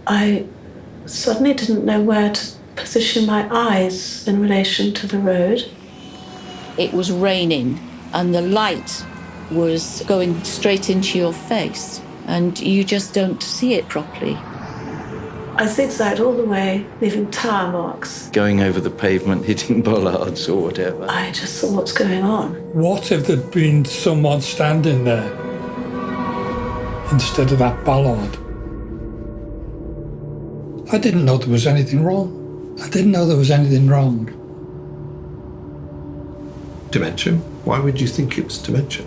I suddenly didn't know where to position my eyes in relation to the road. It was raining and the light was going straight into your face and you just don't see it properly. I zigzagged all the way, leaving tire marks. Going over the pavement, hitting bollards or whatever. I just thought, what's going on? What if there'd been someone standing there instead of that bollard? I didn't know there was anything wrong. Dementia? Why would you think it was dementia?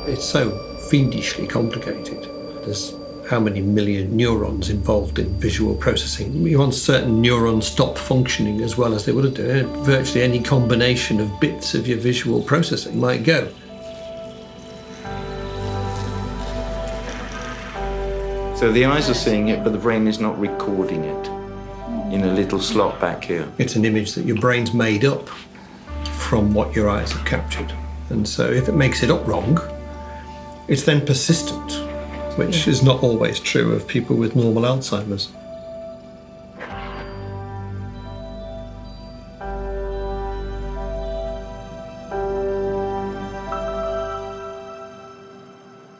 It's so fiendishly complicated. There's how many million neurons involved in visual processing. Once certain neurons stop functioning as well as they would have done, virtually any combination of bits of your visual processing might go. So the eyes are seeing it, but the brain is not recording it in a little slot back here. It's an image that your brain's made up from what your eyes have captured. And so if it makes it up wrong, it's then persistent, which is not always true of people with normal Alzheimer's.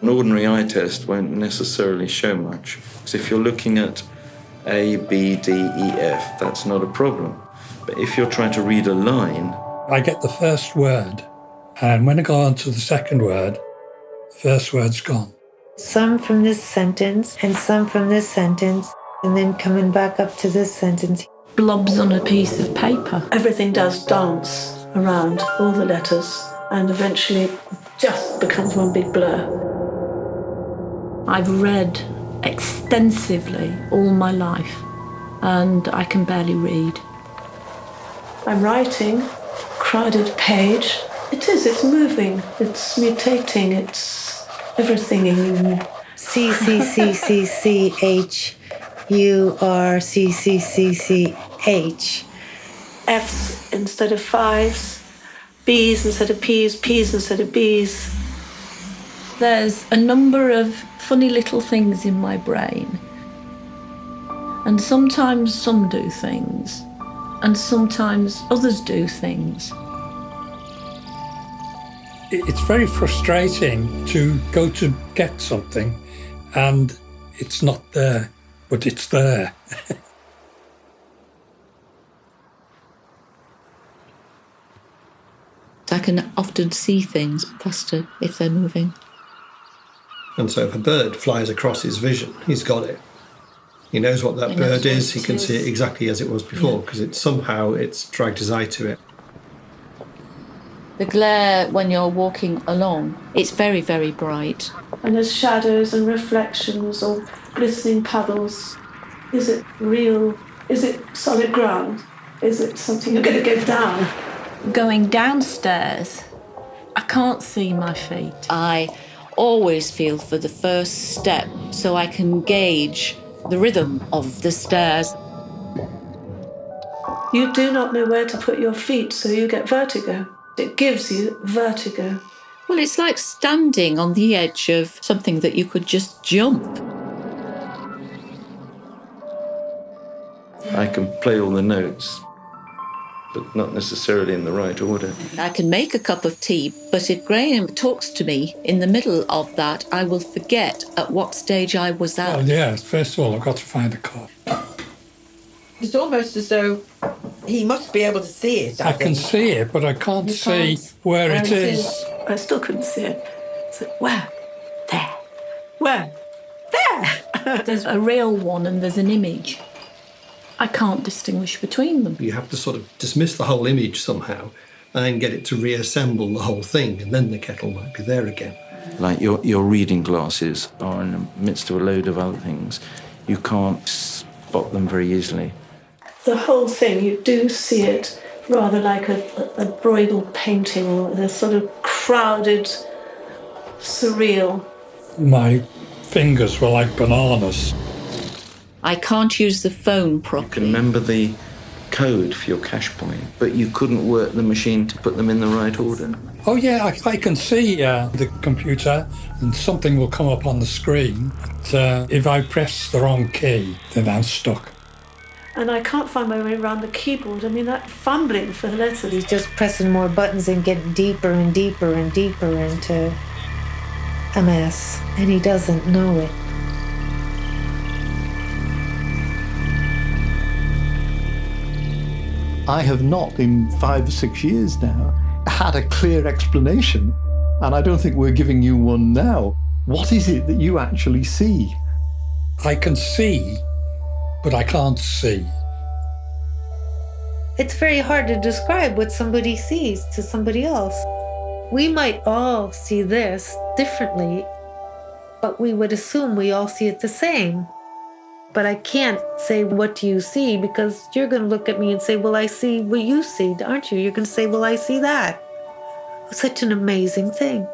An ordinary eye test won't necessarily show much, because if you're looking at A, B, D, E, F, that's not a problem. But if you're trying to read a line... I get the first word, and when I go on to the second word, the first word's gone. Some from this sentence and some from this sentence, and then coming back up to this sentence. Blobs on a piece of paper. Everything does dance around, all the letters, and eventually it just becomes one big blur. I've read extensively all my life, and I can barely read. I'm writing, crowded page. It's moving, it's mutating, it's everything. C, C, C, C, C, H, U, R, C, C, C, C, H. F's instead of fives, B's instead of P's, P's instead of B's. There's a number of funny little things in my brain. And sometimes some do things, and sometimes others do things. It's very frustrating to go to get something and it's not there, but it's there. I can often see things faster if they're moving. And so if a bird flies across his vision, he's got it. He knows what that bird is, he can see it exactly as it was before, because it's dragged his eye to it. The glare when you're walking along, it's very, very bright. And there's shadows and reflections or glistening puddles. Is it real? Is it solid ground? Is it something you're going to go down? Going downstairs, I can't see my feet. I always feel for the first step so I can gauge the rhythm of the stairs. You do not know where to put your feet, so you get vertigo. It gives you vertigo. Well, it's like standing on the edge of something that you could just jump. I can play all the notes, but not necessarily in the right order. I can make a cup of tea, but if Graham talks to me in the middle of that, I will forget at what stage I was at. Well, yeah, first of all, I've got to find a cup. It's almost as though he must be able to see it, I think. can see it, but I can't see where it is. I still couldn't see it. So, where? There. Where? There! There's a real one and there's an image. I can't distinguish between them. You have to sort of dismiss the whole image somehow and then get it to reassemble the whole thing, and then the kettle might be there again. Like your reading glasses are in the midst of a load of other things. You can't spot them very easily. The whole thing, you do see it rather like a Bruegel painting or a sort of crowded, surreal. My fingers were like bananas. I can't use the phone You properly. can remember the code for your cash point, but you couldn't work the machine to put them in the right order. Oh yeah, I can see the computer and something will come up on the screen. But, if I press the wrong key, then I'm stuck. And I can't find my way around the keyboard. I mean, that fumbling for the letters. He's just pressing more buttons and getting deeper and deeper and deeper into a mess, and he doesn't know it. I have not, in 5 or 6 years now, had a clear explanation, and I don't think we're giving you one now. What is it that you actually see? I can see, but I can't see. It's very hard to describe what somebody sees to somebody else. We might all see this differently, but we would assume we all see it the same. But I can't say, what do you see? Because you're going to look at me and say, well, I see what you see, aren't you? You're going to say, well, I see that. It's such an amazing thing.